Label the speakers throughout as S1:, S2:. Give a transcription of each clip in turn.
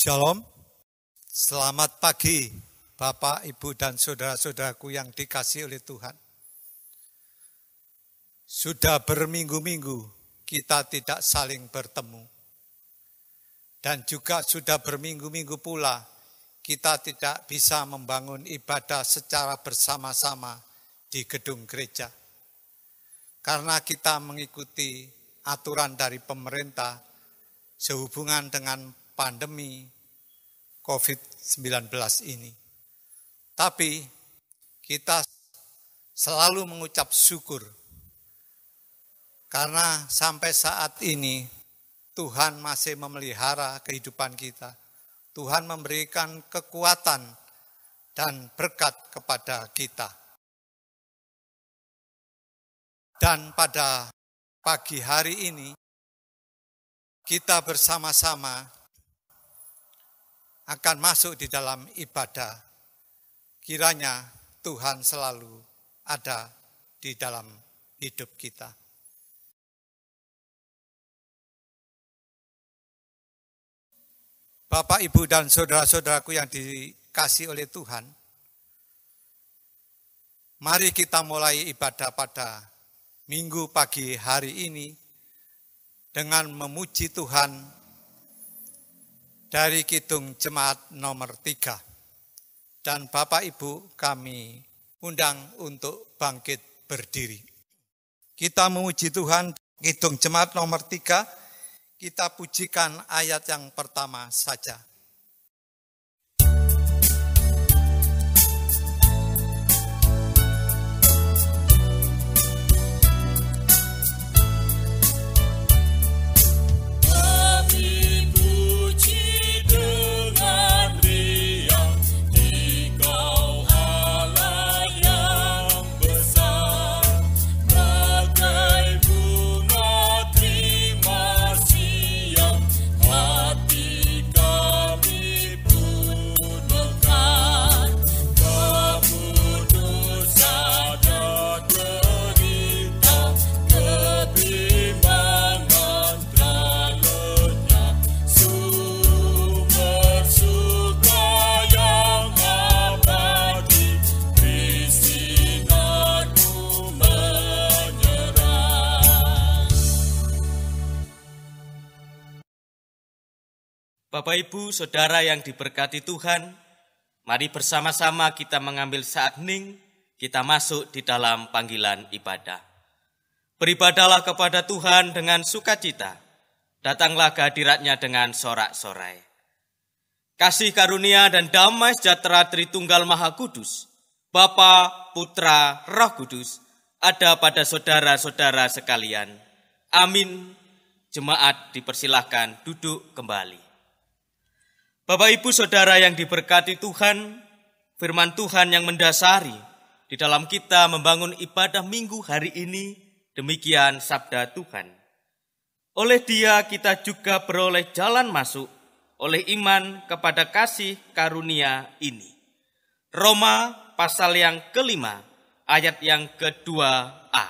S1: Shalom, selamat pagi Bapak, Ibu, dan saudara-saudaraku yang dikasihi oleh Tuhan. Sudah berminggu-minggu kita tidak saling bertemu. Dan juga sudah berminggu-minggu pula kita tidak bisa membangun ibadah secara bersama-sama di gedung gereja. Karena kita mengikuti aturan dari pemerintah sehubungan dengan pandemi COVID-19 ini. Tapi kita selalu mengucap syukur karena sampai saat ini Tuhan masih memelihara kehidupan kita. Tuhan memberikan kekuatan dan berkat kepada kita. Dan pada pagi hari ini kita bersama-sama akan masuk di dalam ibadah. Kiranya Tuhan selalu ada di dalam hidup kita. Bapak, Ibu, dan saudara-saudaraku yang dikasihi oleh Tuhan, mari kita mulai ibadah pada minggu pagi hari ini dengan memuji Tuhan dari Kidung Jemaat nomor 3. Dan Bapak Ibu kami undang untuk bangkit berdiri. Kita memuji Tuhan, Kidung Jemaat nomor 3, kita pujikan ayat yang pertama saja.
S2: Bapak, Ibu, Saudara yang diberkati Tuhan, mari bersama-sama kita mengambil saat hening, kita masuk di dalam panggilan ibadah. Beribadahlah kepada Tuhan dengan sukacita, datanglah ke hadirat-Nya dengan sorak-sorai. Kasih karunia dan damai sejahtera Tritunggal Maha Kudus, Bapa, Putra, Roh Kudus, ada pada saudara-saudara sekalian. Amin. Jemaat dipersilahkan duduk kembali. Bapak, Ibu, Saudara yang diberkati Tuhan, firman Tuhan yang mendasari di dalam kita membangun ibadah minggu hari ini, demikian sabda Tuhan. Oleh Dia kita juga beroleh jalan masuk oleh iman kepada kasih karunia ini. Roma pasal yang ke-5 ayat yang ke-2a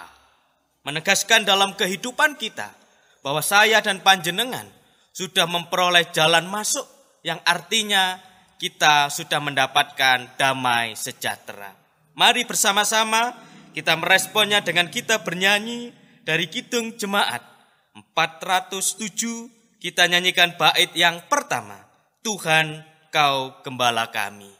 S2: menegaskan dalam kehidupan kita bahwa saya dan panjenengan sudah memperoleh jalan masuk, yang artinya kita sudah mendapatkan damai sejahtera. Mari bersama-sama kita meresponnya dengan kita bernyanyi dari Kidung Jemaat 407. Kita nyanyikan bait yang pertama, Tuhan Kau Gembala Kami.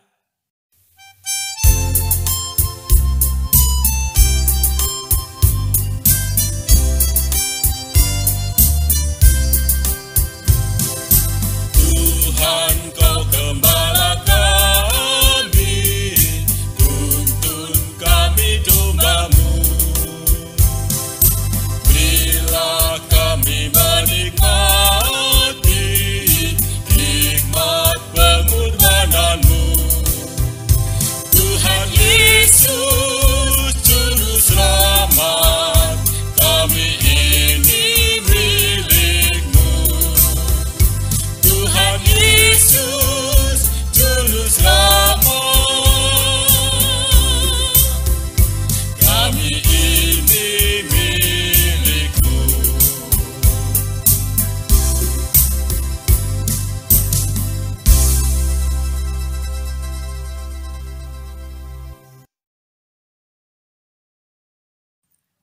S3: Tuhan Kau Gembala kami, tuntun kami domba-Mu. Bila kami menikmati hikmat pengorbanan-Mu,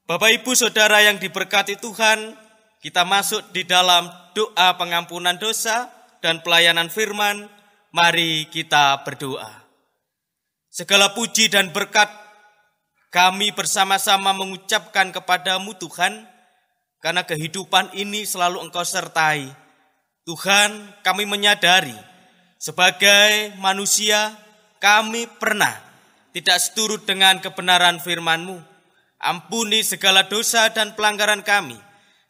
S2: Bapak Ibu Saudara yang diberkati Tuhan, kita masuk di dalam doa pengampunan dosa dan pelayanan firman. Mari kita berdoa. Segala puji dan berkat kami bersama-sama mengucapkan kepadamu Tuhan, karena kehidupan ini selalu Engkau sertai. Tuhan, kami menyadari sebagai manusia kami pernah tidak seturut dengan kebenaran firman-Mu. Ampuni segala dosa dan pelanggaran kami,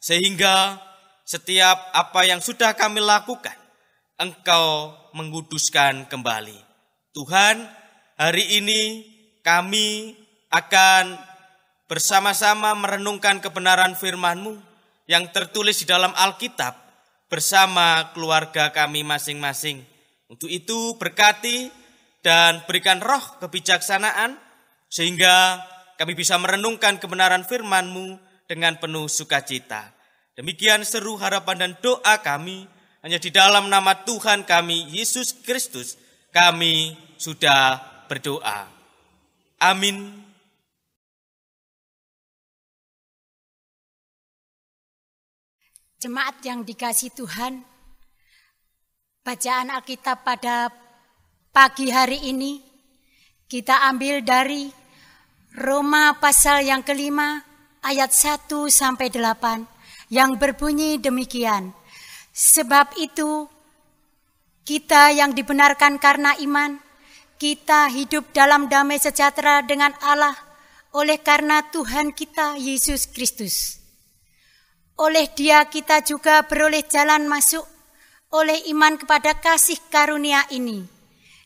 S2: sehingga setiap apa yang sudah kami lakukan, Engkau menguduskan kembali. Tuhan, hari ini kami akan bersama-sama merenungkan kebenaran firman-Mu yang tertulis di dalam Alkitab bersama keluarga kami masing-masing. Untuk itu berkati dan berikan roh kebijaksanaan sehingga kami bisa merenungkan kebenaran firman-Mu dengan penuh sukacita. Demikian seru harapan dan doa kami, hanya di dalam nama Tuhan kami, Yesus Kristus, kami sudah berdoa. Amin.
S4: Jemaat yang dikasihi Tuhan, bacaan Alkitab pada pagi hari ini kita ambil dari Roma pasal yang kelima ayat 1-8 yang berbunyi demikian. Sebab itu kita yang dibenarkan karena iman, kita hidup dalam damai sejahtera dengan Allah oleh karena Tuhan kita Yesus Kristus. Oleh Dia kita juga beroleh jalan masuk oleh iman kepada kasih karunia ini.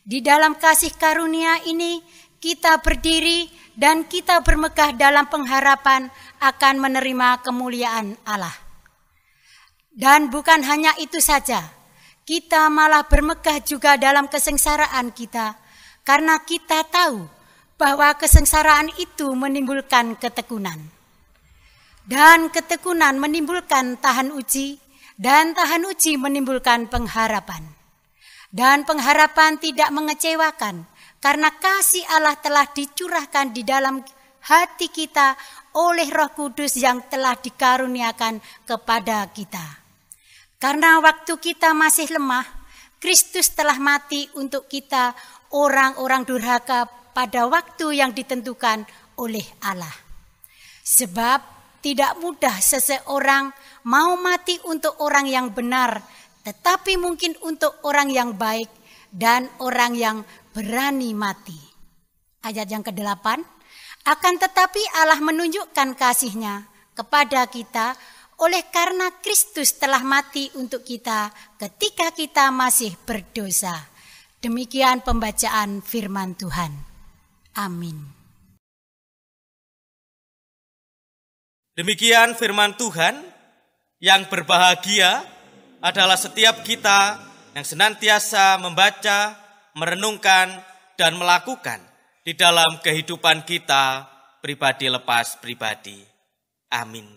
S4: Di dalam kasih karunia ini kita berdiri dan kita bermegah dalam pengharapan akan menerima kemuliaan Allah. Dan bukan hanya itu saja, kita malah bermegah juga dalam kesengsaraan kita, karena kita tahu bahwa kesengsaraan itu menimbulkan ketekunan. Dan ketekunan menimbulkan tahan uji, dan tahan uji menimbulkan pengharapan. Dan pengharapan tidak mengecewakan, karena kasih Allah telah dicurahkan di dalam hati kita oleh Roh Kudus yang telah dikaruniakan kepada kita. Karena waktu kita masih lemah, Kristus telah mati untuk kita orang-orang durhaka pada waktu yang ditentukan oleh Allah. Sebab tidak mudah seseorang mau mati untuk orang yang benar, tetapi mungkin untuk orang yang baik dan orang yang berani mati. Ayat yang ke-8, akan tetapi Allah menunjukkan kasih-Nya kepada kita oleh karena Kristus telah mati untuk kita ketika kita masih berdosa. Demikian pembacaan firman Tuhan. Amin.
S2: Demikian firman Tuhan. Yang berbahagia adalah setiap kita yang senantiasa membaca, merenungkan, dan melakukan di dalam kehidupan kita pribadi lepas pribadi. Amin.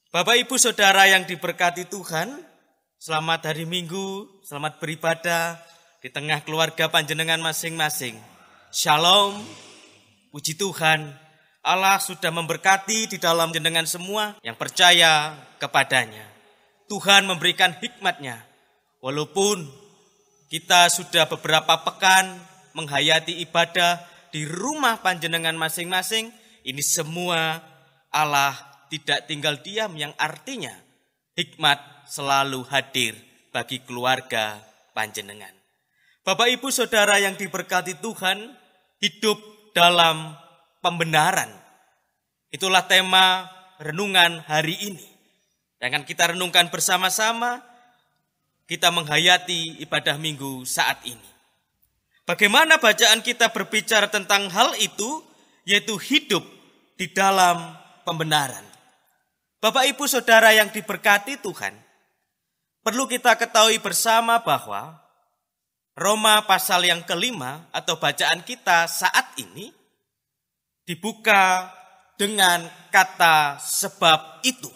S2: Bapak Ibu Saudara yang diberkati Tuhan, selamat hari Minggu, selamat beribadah di tengah keluarga panjenengan masing-masing. Shalom, puji Tuhan, Allah sudah memberkati di dalam jenengan semua yang percaya kepadanya. Tuhan memberikan hikmat-Nya, walaupun kita sudah beberapa pekan menghayati ibadah di rumah panjenengan masing-masing, ini semua Allah tidak tinggal diam, yang artinya hikmat selalu hadir bagi keluarga panjenengan. Bapak Ibu Saudara yang diberkati Tuhan, hidup dalam pembenaran. Itulah tema renungan hari ini. Dengan kita renungkan bersama-sama, kita menghayati ibadah minggu saat ini. Bagaimana bacaan kita berbicara tentang hal itu, yaitu hidup di dalam pembenaran. Bapak Ibu Saudara yang diberkati Tuhan, perlu kita ketahui bersama bahwa Roma pasal yang kelima atau bacaan kita saat ini dibuka dengan kata sebab itu.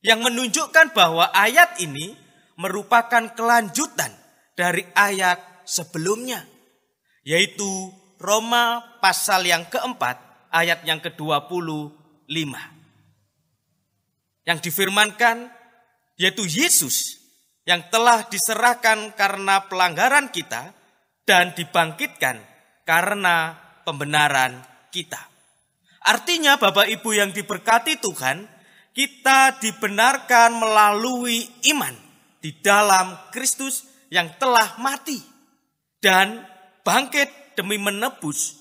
S2: Yang menunjukkan bahwa ayat ini merupakan kelanjutan dari ayat sebelumnya. Yaitu Roma pasal yang keempat ayat yang ke-25. Yang difirmankan yaitu Yesus yang telah diserahkan karena pelanggaran kita dan dibangkitkan karena pembenaran kita. Artinya Bapak Ibu yang diberkati Tuhan, kita dibenarkan melalui iman di dalam Kristus yang telah mati dan bangkit demi menebus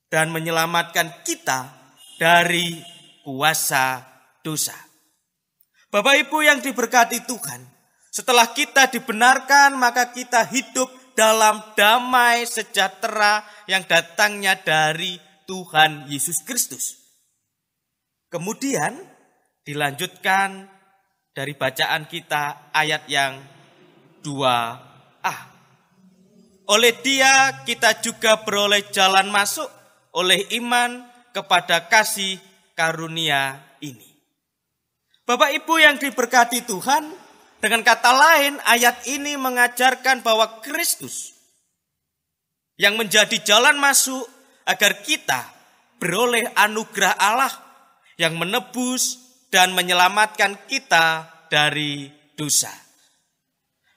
S2: dan menyelamatkan kita dari kuasa dosa. Bapak Ibu yang diberkati Tuhan, setelah kita dibenarkan, maka kita hidup dalam damai sejahtera yang datangnya dari Tuhan Yesus Kristus. Kemudian dilanjutkan dari bacaan kita ayat yang 2a. Oleh Dia kita juga beroleh jalan masuk oleh iman kepada kasih karunia ini. Bapak Ibu yang diberkati Tuhan, dengan kata lain, ayat ini mengajarkan bahwa Kristus yang menjadi jalan masuk agar kita beroleh anugerah Allah yang menebus dan menyelamatkan kita dari dosa.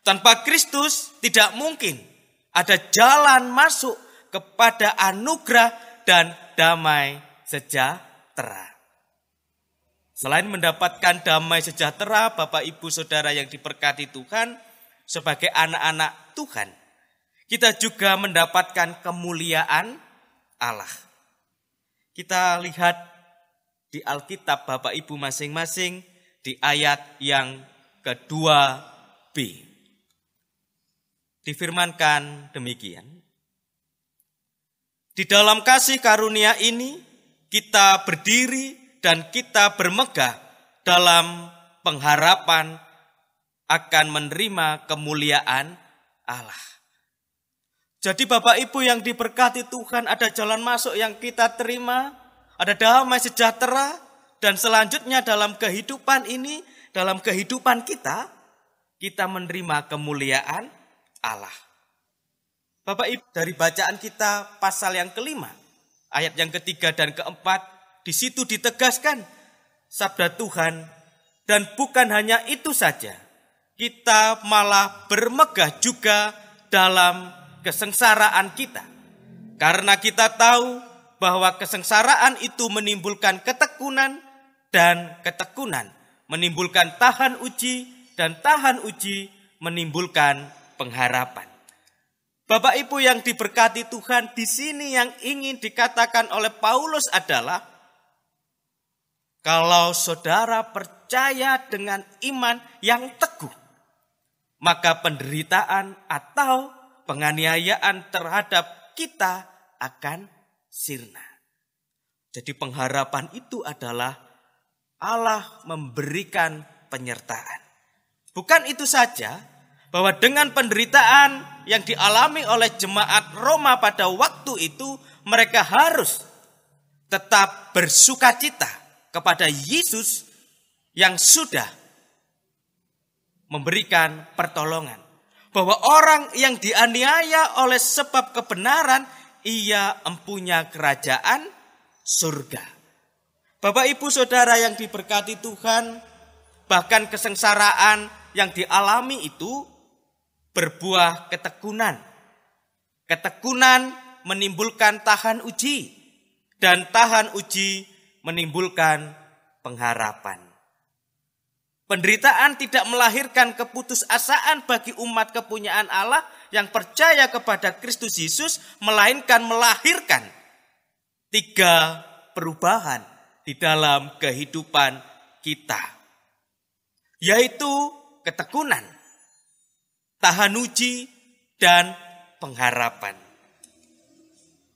S2: Tanpa Kristus tidak mungkin ada jalan masuk kepada anugerah dan damai sejahtera. Selain mendapatkan damai sejahtera, Bapak Ibu Saudara yang diberkati Tuhan, sebagai anak-anak Tuhan, kita juga mendapatkan kemuliaan Allah. Kita lihat di Alkitab Bapak Ibu masing-masing di ayat yang ke-2b. Difirmankan demikian. Di dalam kasih karunia ini kita berdiri dan kita bermegah dalam pengharapan akan menerima kemuliaan Allah. Jadi Bapak Ibu yang diberkati Tuhan, ada jalan masuk yang kita terima, ada damai sejahtera, dan selanjutnya dalam kehidupan ini, dalam kehidupan kita menerima kemuliaan Allah. Bapak Ibu, dari bacaan kita pasal yang kelima, ayat yang ketiga dan keempat, di situ ditegaskan sabda Tuhan, dan bukan hanya itu saja, kita malah bermegah juga dalam kesengsaraan kita. Karena kita tahu bahwa kesengsaraan itu menimbulkan ketekunan, dan ketekunan menimbulkan tahan uji, dan tahan uji menimbulkan pengharapan. Bapak Ibu yang diberkati Tuhan, di sini yang ingin dikatakan oleh Paulus adalah, kalau saudara percaya dengan iman yang teguh, maka penderitaan atau penganiayaan terhadap kita akan sirna. Jadi pengharapan itu adalah Allah memberikan penyertaan. Bukan itu saja, bahwa dengan penderitaan yang dialami oleh jemaat Roma pada waktu itu, mereka harus tetap bersukacita kepada Yesus yang sudah memberikan pertolongan. Bahwa orang yang dianiaya oleh sebab kebenaran, ia empunya kerajaan surga. Bapak Ibu Saudara yang diberkati Tuhan, bahkan kesengsaraan yang dialami itu berbuah ketekunan. Ketekunan menimbulkan tahan uji, dan tahan uji menimbulkan pengharapan. Penderitaan tidak melahirkan keputusasaan bagi umat kepunyaan Allah yang percaya kepada Kristus Yesus, melainkan melahirkan 3 perubahan di dalam kehidupan kita, yaitu ketekunan, tahan uji, dan pengharapan.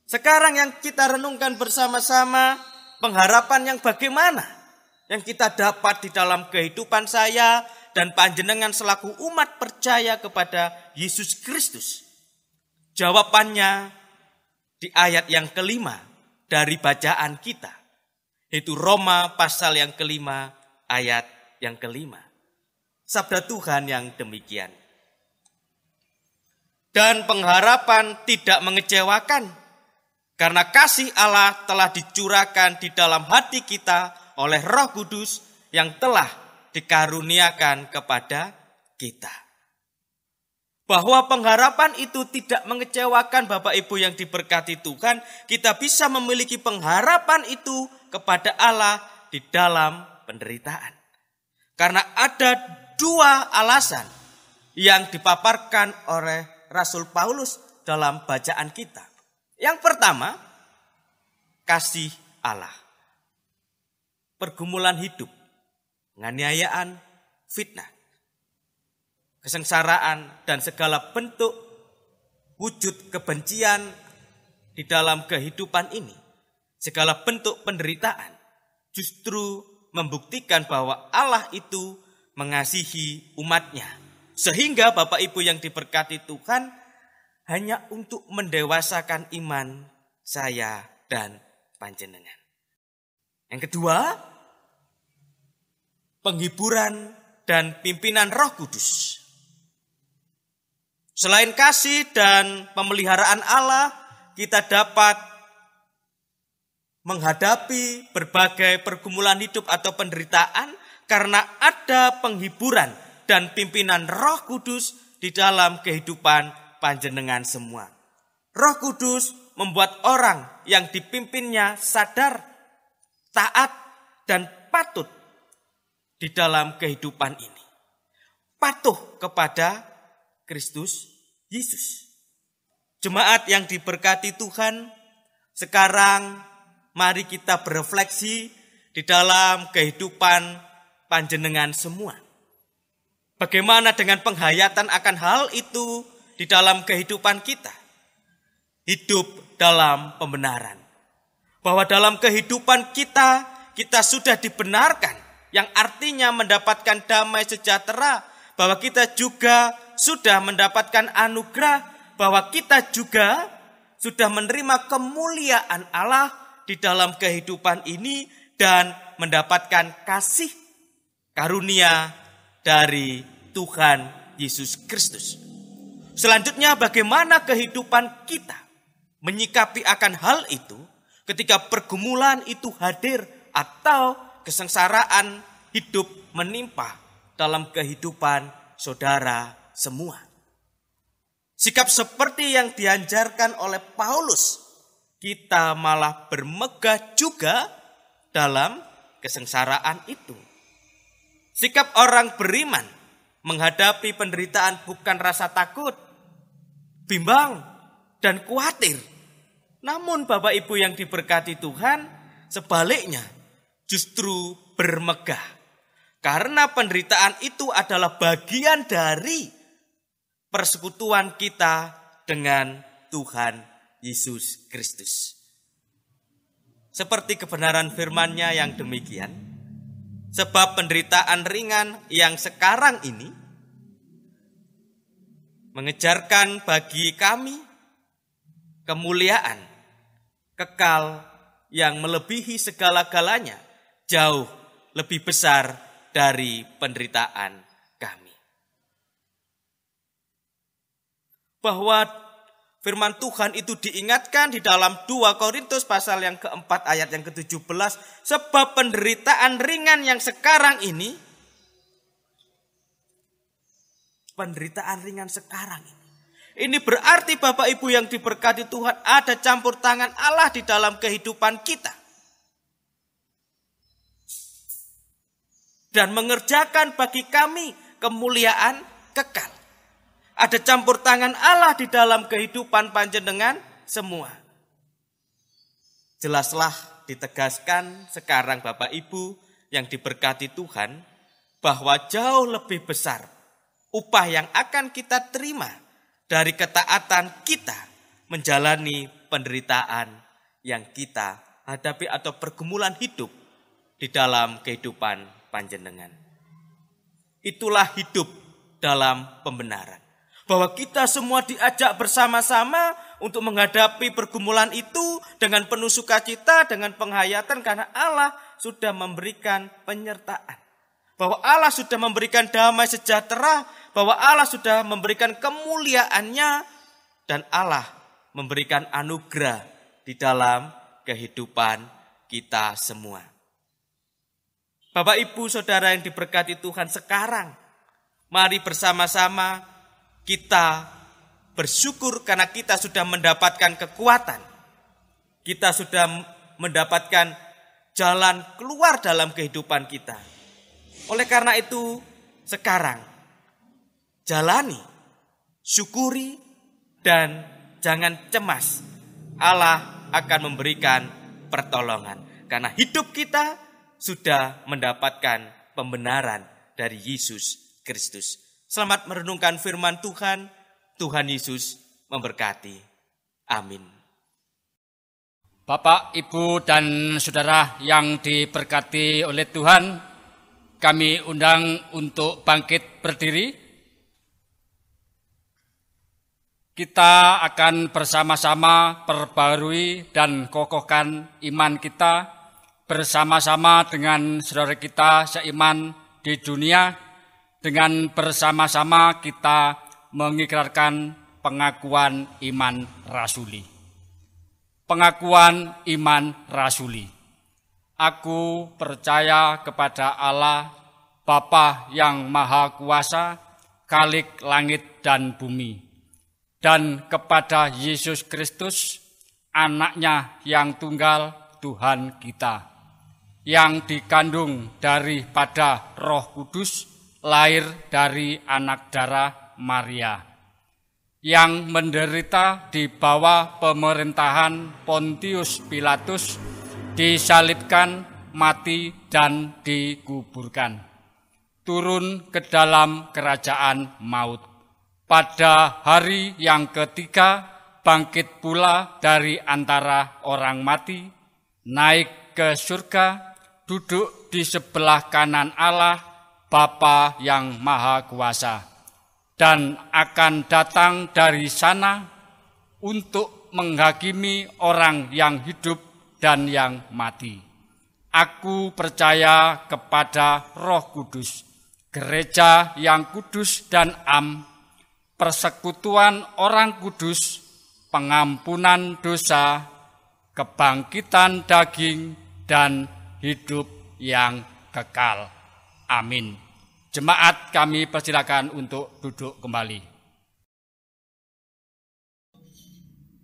S2: Sekarang yang kita renungkan bersama-sama, pengharapan yang bagaimana yang kita dapat di dalam kehidupan saya dan panjenengan selaku umat percaya kepada Yesus Kristus? Jawabannya di ayat yang kelima dari bacaan kita, yaitu Roma pasal yang kelima ayat yang kelima. Sabda Tuhan yang demikian. Dan pengharapan tidak mengecewakan, karena kasih Allah telah dicurahkan di dalam hati kita oleh Roh Kudus yang telah dikaruniakan kepada kita. Bahwa pengharapan itu tidak mengecewakan Bapak Ibu yang diberkati Tuhan, kita bisa memiliki pengharapan itu kepada Allah di dalam penderitaan. Karena ada dua alasan yang dipaparkan oleh Rasul Paulus dalam bacaan kita. Yang pertama, kasih Allah. Pergumulan hidup, penganiayaan, fitnah, kesengsaraan, dan segala bentuk wujud kebencian di dalam kehidupan ini, segala bentuk penderitaan, justru membuktikan bahwa Allah itu mengasihi umatnya. Sehingga Bapak Ibu yang diberkati Tuhan, hanya untuk mendewasakan iman saya dan panjenengan. Yang kedua, penghiburan dan pimpinan Roh Kudus. Selain kasih dan pemeliharaan Allah, kita dapat menghadapi berbagai pergumulan hidup atau penderitaan karena ada penghiburan dan pimpinan Roh Kudus di dalam kehidupan panjenengan semua. Roh Kudus membuat orang yang dipimpinnya sadar, taat, dan patut di dalam kehidupan ini. Patuh kepada Kristus Yesus. Jemaat yang diberkati Tuhan, sekarang mari kita berefleksi di dalam kehidupan panjenengan semua. Bagaimana dengan penghayatan akan hal itu di dalam kehidupan kita? Hidup dalam pembenaran. Bahwa dalam kehidupan kita sudah dibenarkan. Yang artinya mendapatkan damai sejahtera. Bahwa kita juga sudah mendapatkan anugerah. Bahwa kita juga sudah menerima kemuliaan Allah di dalam kehidupan ini. Dan mendapatkan kasih karunia dari Tuhan Yesus Kristus. Selanjutnya, bagaimana kehidupan kita menyikapi akan hal itu ketika pergumulan itu hadir atau kesengsaraan hidup menimpa dalam kehidupan saudara semua. Sikap seperti yang diajarkan oleh Paulus, kita malah bermegah juga dalam kesengsaraan itu. Sikap orang beriman menghadapi penderitaan bukan rasa takut, bimbang, dan khawatir. Namun Bapak Ibu yang diberkati Tuhan, sebaliknya justru bermegah. Karena penderitaan itu adalah bagian dari persekutuan kita dengan Tuhan Yesus Kristus. Seperti kebenaran firman-Nya yang demikian, sebab penderitaan ringan yang sekarang ini mengejarkan bagi kami kemuliaan kekal yang melebihi segala-galanya, jauh lebih besar dari penderitaan kami. Bahwa firman Tuhan itu diingatkan di dalam 2 Korintus pasal yang keempat ayat yang ke-17. Sebab penderitaan ringan yang sekarang ini. Penderitaan ringan sekarang ini. Ini berarti Bapak Ibu yang diberkati Tuhan, ada campur tangan Allah di dalam kehidupan kita. Dan mengerjakan bagi kami kemuliaan kekal. Ada campur tangan Allah di dalam kehidupan panjenengan semua. Jelaslah ditegaskan sekarang Bapak Ibu yang diberkati Tuhan, bahwa jauh lebih besar upah yang akan kita terima dari ketaatan kita menjalani penderitaan yang kita hadapi atau pergumulan hidup di dalam kehidupan panjenengan. itulah hidup dalam pembenaran. Bahwa kita semua diajak bersama-sama untuk menghadapi pergumulan itu dengan penuh sukacita, dengan penghayatan karena Allah sudah memberikan penyertaan. Bahwa Allah sudah memberikan damai sejahtera, bahwa Allah sudah memberikan kemuliaannya, dan Allah memberikan anugerah di dalam kehidupan kita semua. Bapak, Ibu, Saudara yang diberkati Tuhan, sekarang mari bersama-sama kita bersyukur karena kita sudah mendapatkan kekuatan. Kita sudah mendapatkan jalan keluar dalam kehidupan kita. Oleh karena itu, sekarang jalani, syukuri, dan jangan cemas. Allah akan memberikan pertolongan. Karena hidup kita sudah mendapatkan pembenaran dari Yesus Kristus. Selamat merenungkan firman Tuhan. Tuhan Yesus memberkati. Amin.
S5: Bapak, Ibu, dan Saudara yang diberkati oleh Tuhan, kami undang untuk bangkit berdiri. Kita akan bersama-sama perbarui dan kokohkan iman kita bersama-sama dengan saudara kita seiman di dunia. Dengan bersama-sama kita mengikrarkan pengakuan iman rasuli. Pengakuan iman rasuli. Aku percaya kepada Allah, Bapa yang Maha Kuasa, Khalik langit dan bumi, dan kepada Yesus Kristus, Anak-Nya yang tunggal, Tuhan kita, yang dikandung daripada Roh Kudus, lahir dari anak darah Maria, yang menderita di bawah pemerintahan Pontius Pilatus, disalibkan, mati, dan dikuburkan. Turun ke dalam kerajaan maut. Pada hari yang ketiga, bangkit pula dari antara orang mati, naik ke surga, duduk di sebelah kanan Allah, Bapa yang Maha Kuasa, dan akan datang dari sana untuk menghakimi orang yang hidup dan yang mati. Aku percaya kepada Roh Kudus, gereja yang kudus dan am, persekutuan orang kudus, pengampunan dosa, kebangkitan daging, dan hidup yang kekal. Amin. Jemaat, kami persilakan untuk duduk kembali.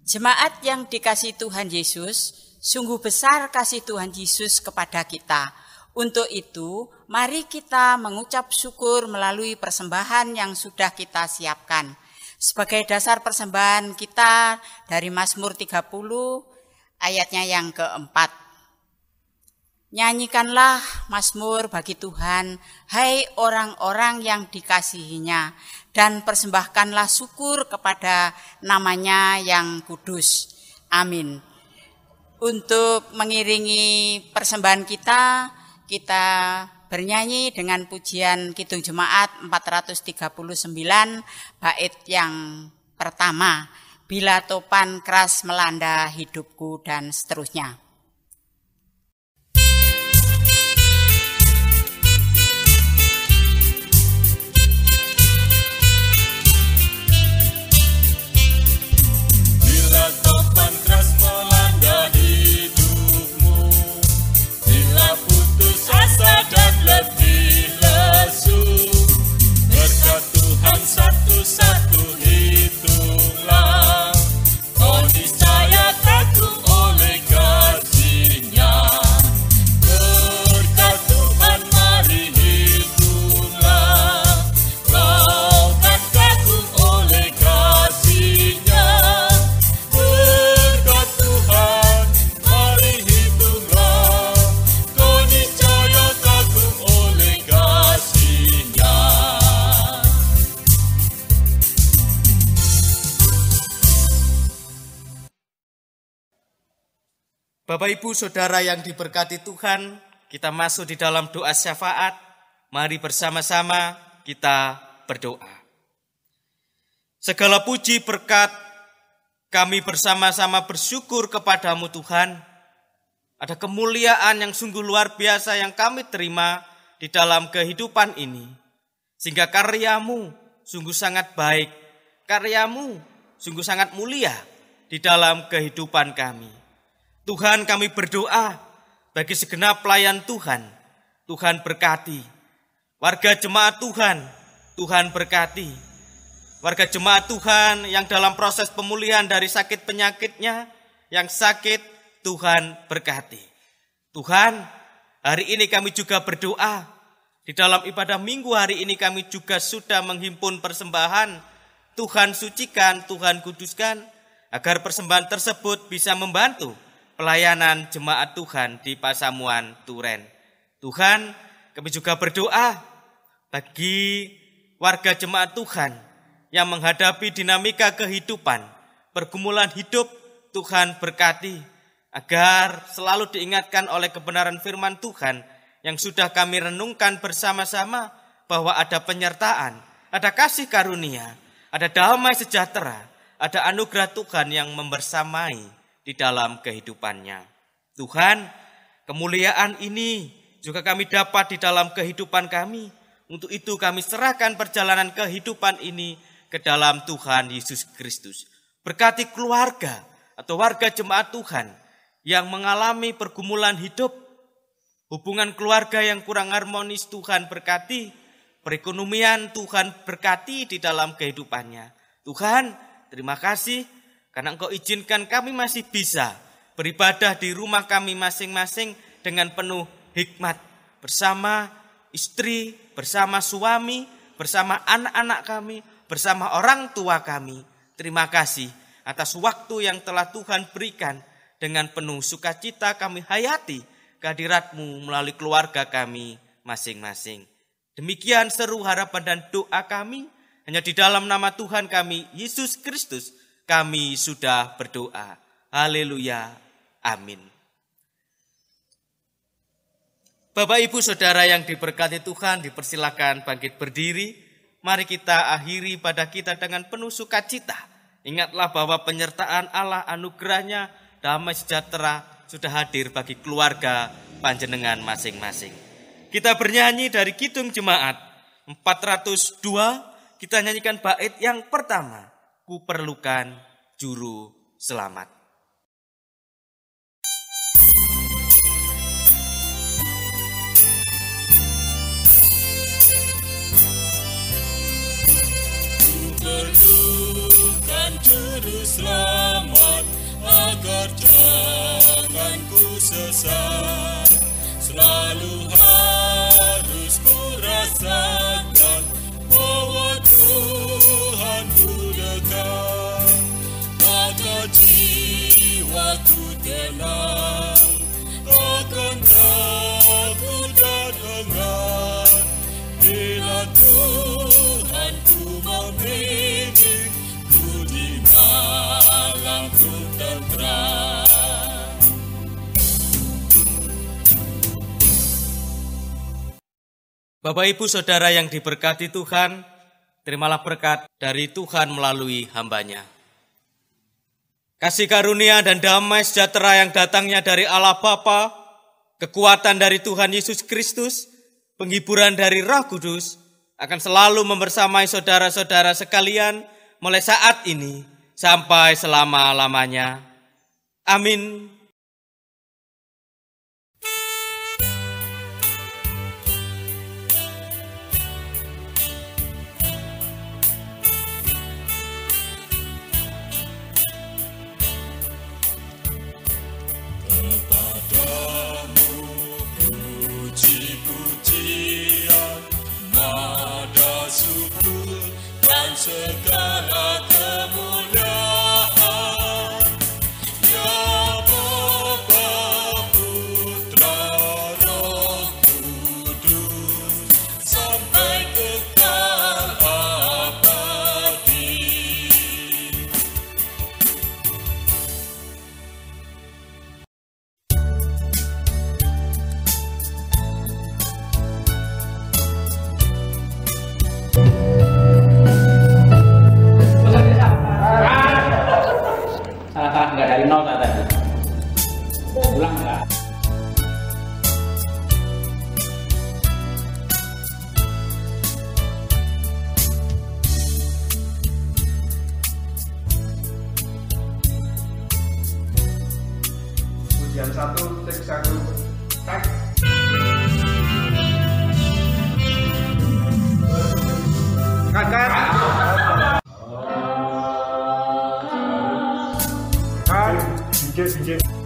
S6: Jemaat yang dikasihi Tuhan Yesus, sungguh besar kasih Tuhan Yesus kepada kita. Untuk itu, mari kita mengucap syukur melalui persembahan yang sudah kita siapkan. Sebagai dasar persembahan kita dari Mazmur 30, ayatnya yang keempat. Nyanyikanlah Mazmur bagi Tuhan, hai orang-orang yang dikasihinya, dan persembahkanlah syukur kepada namanya yang kudus. Amin. Untuk mengiringi persembahan kita bernyanyi dengan pujian Kidung Jemaat 439, bait yang pertama, bila topan keras melanda hidupku, dan seterusnya.
S3: Dan lebih lesu, berkat Tuhan satu-satu hitunglah, kau niscaya kagum oleh kasih-Nya. Berkat Tuhan mari hitunglah, kau kan kagum oleh kasih-Nya. Berkat Tuhan mari hitunglah, kau niscaya oleh kasih-Nya.
S2: Bapak, Ibu, Saudara yang diberkati Tuhan, kita masuk di dalam doa syafaat. Mari bersama-sama kita berdoa. Segala puji berkat kami bersama-sama bersyukur kepadamu Tuhan. Ada kemuliaan yang sungguh luar biasa yang kami terima di dalam kehidupan ini. Sehingga karyamu sungguh sangat baik, karyamu sungguh sangat mulia di dalam kehidupan kami. Tuhan, kami berdoa bagi segenap pelayan Tuhan, Tuhan berkati. Warga jemaat Tuhan, Tuhan berkati. Warga jemaat Tuhan yang dalam proses pemulihan dari sakit penyakitnya, yang sakit, Tuhan berkati. Tuhan, hari ini kami juga berdoa. Di dalam ibadah minggu hari ini kami juga sudah menghimpun persembahan. Tuhan sucikan, Tuhan kuduskan, agar persembahan tersebut bisa membantu pelayanan jemaat Tuhan di Pasamuan Turen. Tuhan, kami juga berdoa bagi warga jemaat Tuhan yang menghadapi dinamika kehidupan, pergumulan hidup. Tuhan berkati, agar selalu diingatkan oleh kebenaran firman Tuhan yang sudah kami renungkan bersama-sama, bahwa ada penyertaan, ada kasih karunia, ada damai sejahtera, ada anugerah Tuhan yang membersamai di dalam kehidupannya. Tuhan, kemuliaan ini juga kami dapat di dalam kehidupan kami. Untuk itu kami serahkan perjalanan kehidupan ini ke dalam Tuhan Yesus Kristus. Berkati keluarga atau warga jemaat Tuhan yang mengalami pergumulan hidup, hubungan keluarga yang kurang harmonis, Tuhan berkati. Perekonomian Tuhan berkati di dalam kehidupannya. Tuhan, terima kasih karena Engkau izinkan kami masih bisa beribadah di rumah kami masing-masing dengan penuh hikmat, bersama istri, bersama suami, bersama anak-anak kami, bersama orang tua kami. Terima kasih atas waktu yang telah Tuhan berikan. Dengan penuh sukacita kami hayati kehadirat-Mu melalui keluarga kami masing-masing. Demikian seru harapan dan doa kami. Hanya di dalam nama Tuhan kami, Yesus Kristus, kami sudah berdoa. Haleluya. Amin. Bapak, Ibu, Saudara yang diberkati Tuhan, dipersilakan bangkit berdiri. Mari kita akhiri pada kita dengan penuh sukacita. Ingatlah bahwa penyertaan Allah, anugerahnya, damai sejahtera sudah hadir bagi keluarga panjenengan masing-masing. Kita bernyanyi dari Kidung Jemaat 402, kita nyanyikan bait yang pertama, Ku Perlukan Juru Selamat.
S3: Perlukan juru selamat agar jangan ku sesat. Selalu harus ku rasakan bahwa Tuhan ku dekat. Maka jiwaku tenang, takkan takut dan enggan bila Tuhan ku membimbing ku di malam ku tenteram.
S2: Bapak, Ibu, Saudara yang diberkati Tuhan, terimalah berkat dari Tuhan melalui hamba-Nya. Kasih karunia dan damai sejahtera yang datangnya dari Allah Bapa, kekuatan dari Tuhan Yesus Kristus, penghiburan dari Roh Kudus akan selalu membersamai saudara-saudara sekalian mulai saat ini sampai selama-lamanya. Amin.
S3: Segala kemuliaan ya Bapa, Putra, Roh Kudus sampai kekal abadi.
S7: Injil.